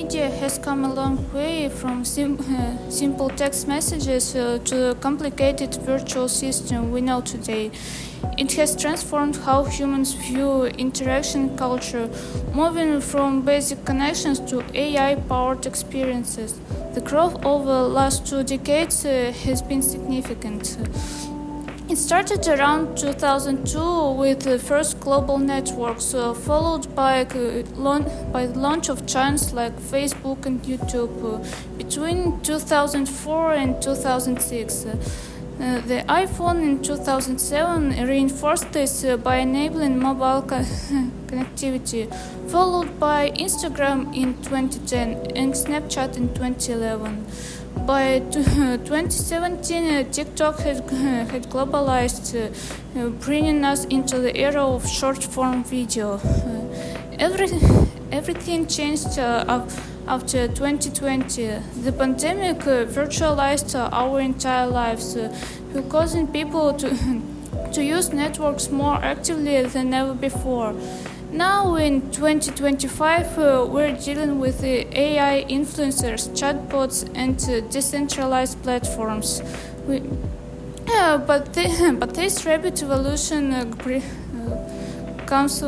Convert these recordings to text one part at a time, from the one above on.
media has come a long way from simple text messages to the complicated virtual system we know today. It has transformed how humans view interaction culture, moving from basic connections to AI-powered experiences. The growth over the last 2 decades has been significant. It started around 2002 with the first global networks, followed by the launch of giants like Facebook and YouTube between 2004 and 2006. The iPhone in 2007 reinforced this by enabling mobile connectivity, followed by Instagram in 2010 and Snapchat in 2011. By 2017, TikTok had globalized, bringing us into the era of short-form video. Everything changed after 2020. The pandemic virtualized our entire lives, causing people to use networks more actively than ever before. Now in 2025, we're dealing with AI influencers, chatbots, and decentralized platforms. But this rapid evolution comes.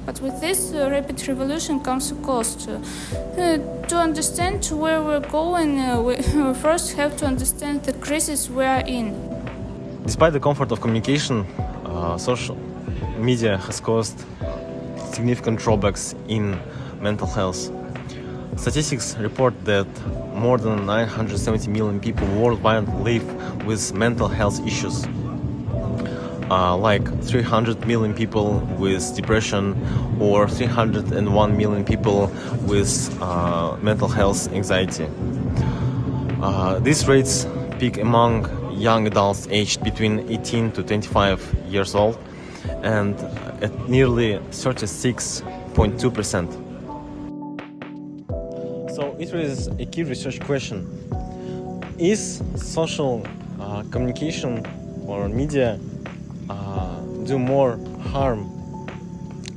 But with this rapid revolution comes a cost. To understand where we're going, we first have to understand the crisis we are in. Despite the comfort of communication, social media has caused significant drawbacks in mental health. Statistics report that more than 970 million people worldwide live with mental health issues, like 300 million people with depression or 301 million people with mental health anxiety. These rates peak among young adults aged between 18 to 25 years old and at nearly 36.2%. So it raises a key research question. Is social communication or media do more harm?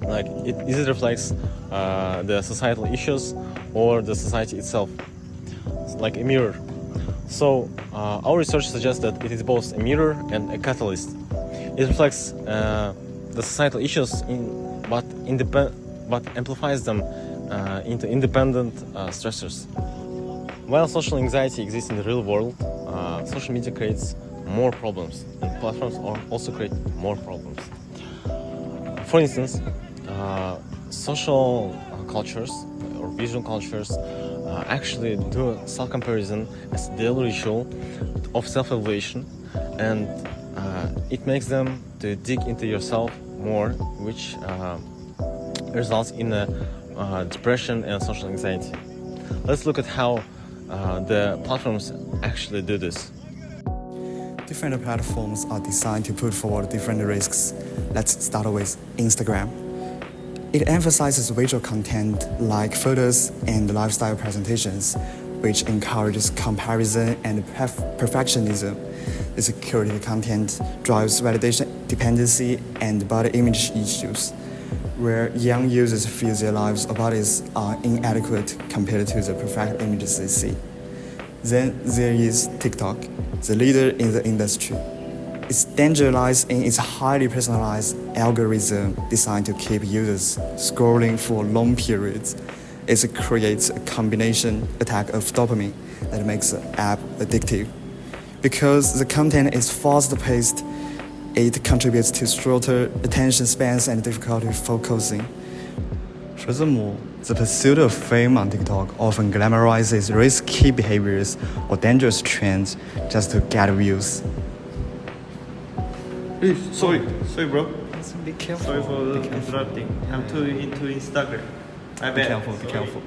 Like, is it reflects the societal issues or the society itself? It's like a mirror. So our research suggests that it is both a mirror and a catalyst. It reflects the societal issues, but amplifies them into independent stressors. While social anxiety exists in the real world, social media creates more problems, and platforms also create more problems. For instance, social cultures or visual cultures actually do self-comparison as a daily ritual of self-evaluation, and it makes them to dig into yourself more, which results in depression and social anxiety. Let's look at how the platforms actually do this. Different platforms are designed to put forward different risks. Let's start with Instagram. It emphasizes visual content like photos and lifestyle presentations, which encourages comparison and perfectionism. This curated content drives validation dependency and body image issues, where young users feel their lives or bodies are inadequate compared to the perfect images they see. Then there is TikTok, the leader in the industry. Its danger lies in its highly personalized algorithm designed to keep users scrolling for long periods. It creates a combination attack of dopamine that makes the app addictive. Because the content is fast-paced, it contributes to shorter attention spans and difficulty focusing. Furthermore, the pursuit of fame on TikTok often glamorizes risky behaviors or dangerous trends just to get views. Hey, sorry bro. Be careful. Sorry for interrupting. I'm too into Instagram. I bet. Be careful.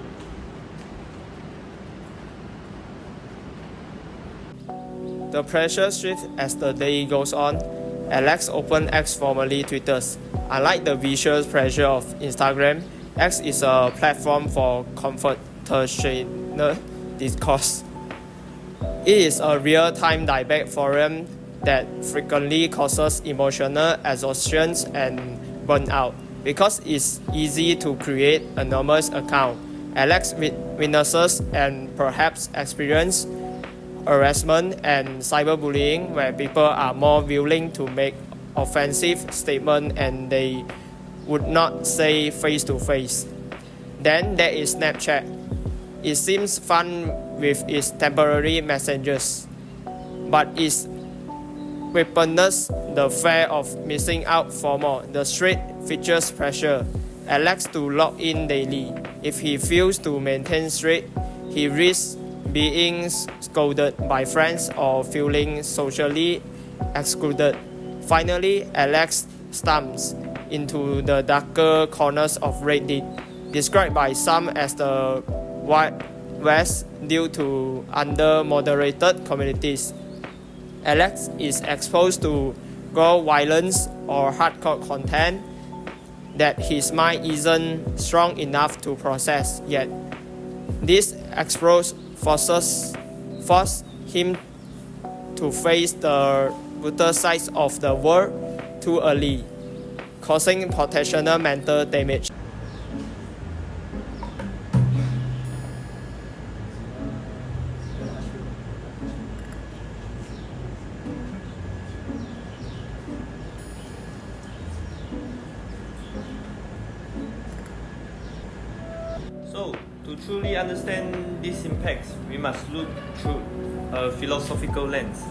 The pressure shifts as the day goes on. Alex opened X, formerly Twitter's. Unlike the visual pressure of Instagram, X is a platform for conversational discourse. It is a real-time debate forum that frequently causes emotional exhaustion and burnout because it's easy to create anonymous accounts, Alex witnesses and perhaps experience harassment and cyberbullying where people are more willing to make offensive statements and they would not say face to face. Then there is Snapchat. It seems fun with its temporary messages, but its weapons the fear of missing out for more. The street features pressure Alex to log in daily. If he fails to maintain streak, he risks being scolded by friends or feeling socially excluded. Finally, Alex stumbles into the darker corners of Reddit, described by some as the Wild West due to under-moderated communities. Alex is exposed to gore violence or hardcore content that his mind isn't strong enough to process yet. This exposure forces him to face the brutal sides of the world too early, causing potential mental damage. So, to truly understand these impacts, we must look through a philosophical lens.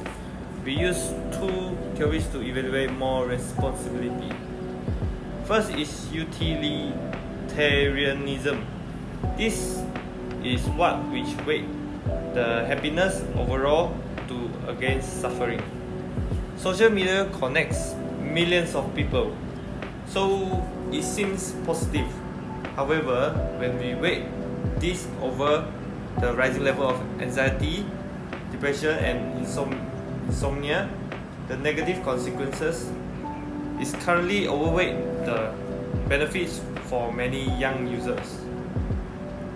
We use two theories to evaluate more responsibility. First is utilitarianism. This is what which weight the happiness overall to against suffering. Social media connects millions of people, so it seems positive. However, when we weigh this over the rising level of anxiety, depression and insomnia, the negative consequences is currently overweight the benefits for many young users.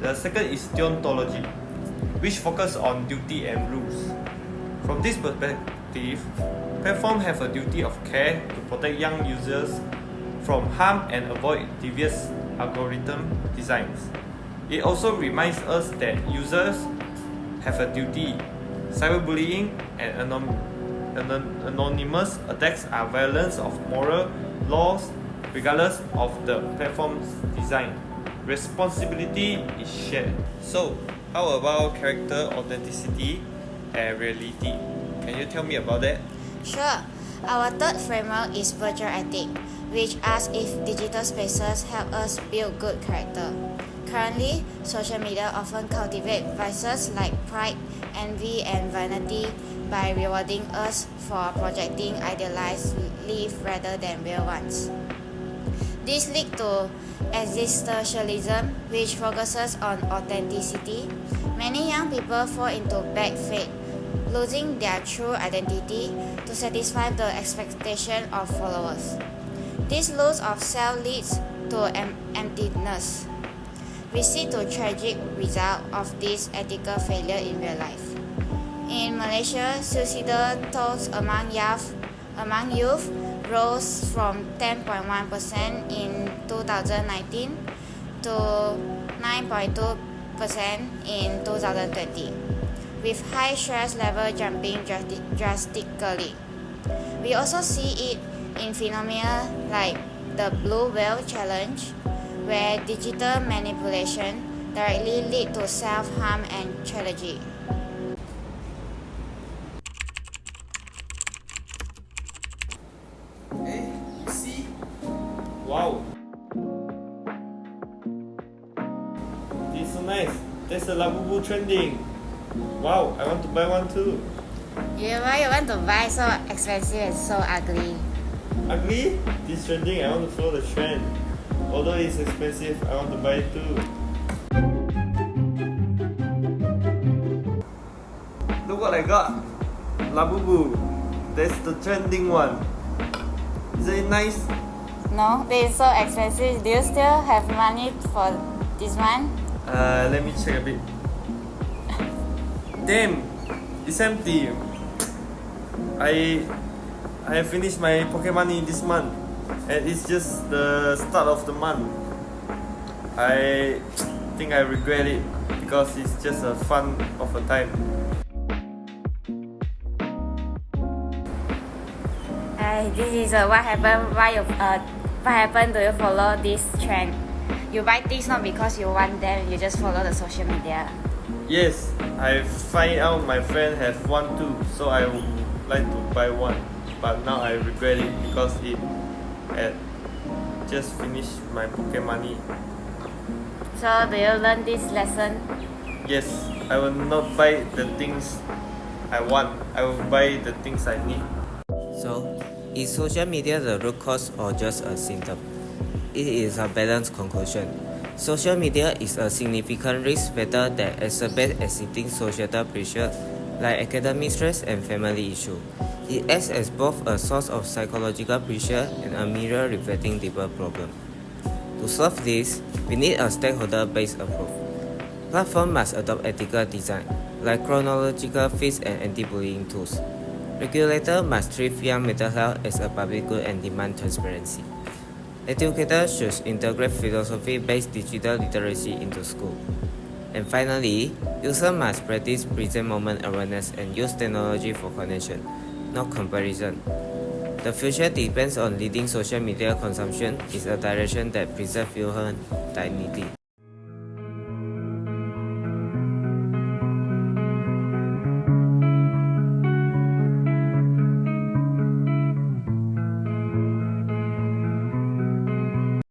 The second is deontology, which focus on duty and rules. From this perspective, platforms have a duty of care to protect young users from harm and avoid devious algorithm designs. It also reminds us that users have a duty. Cyberbullying and anonymous attacks are violations of moral laws regardless of the platform's design. Responsibility is shared. So, how about character authenticity and reality? Can you tell me about that? Sure. Our third framework is virtual ethic, which asks if digital spaces help us build good character. Currently, social media often cultivate vices like pride, envy, and vanity by rewarding us for projecting idealized lives rather than real ones. This leads to existentialism, which focuses on authenticity. Many young people fall into bad faith, losing their true identity to satisfy the expectation of followers. This loss of self leads to emptiness. We see the tragic result of this ethical failure in real life. In Malaysia, suicidal thoughts among youth rose from 10.1% in 2019 to 9.2% in 2020, with high stress level jumping drastically. We also see it in phenomena like the Blue Whale Challenge, where digital manipulation directly leads to self-harm and tragedy. Hey, see? Wow. This is so nice. There's a Labubu trending. Wow, I want to buy one too. Why you want to buy so expensive and so ugly? Ugly? This trending, I want to follow the trend. Although it's expensive, I want to buy it too. Look what I got. Labubu. That's the trending one. Isn't it nice? No, they is so expensive. Do you still have money for this one? Let me check a bit. Damn, it's empty. I have finished my pocket money this month, and it's just the start of the month. I think think I regret it because it's just a fun of a time. This is what happened. What happened? Do you follow this trend? You buy things not because you want them. You just follow the social media. Yes, I find out my friend have one too, so I would like to buy one. But now I regret it because it had just finished my pocket money. So do you learn this lesson? Yes, I will not buy the things I want. I will buy the things I need. So, is social media the root cause or just a symptom? It is a balanced conclusion. Social media is a significant risk factor that exacerbates existing societal pressure like academic stress and family issues. It acts as both a source of psychological pressure and a mirror reflecting deeper problems. To solve this, we need a stakeholder-based approach. Platforms must adopt ethical design, like chronological feeds and anti-bullying tools. Regulators must treat young mental health as a public good and demand transparency. Educators should integrate philosophy-based digital literacy into school. And finally, users must practice present moment awareness and use technology for connection, not comparison. The future depends on leading social media consumption is a direction that preserves human dignity.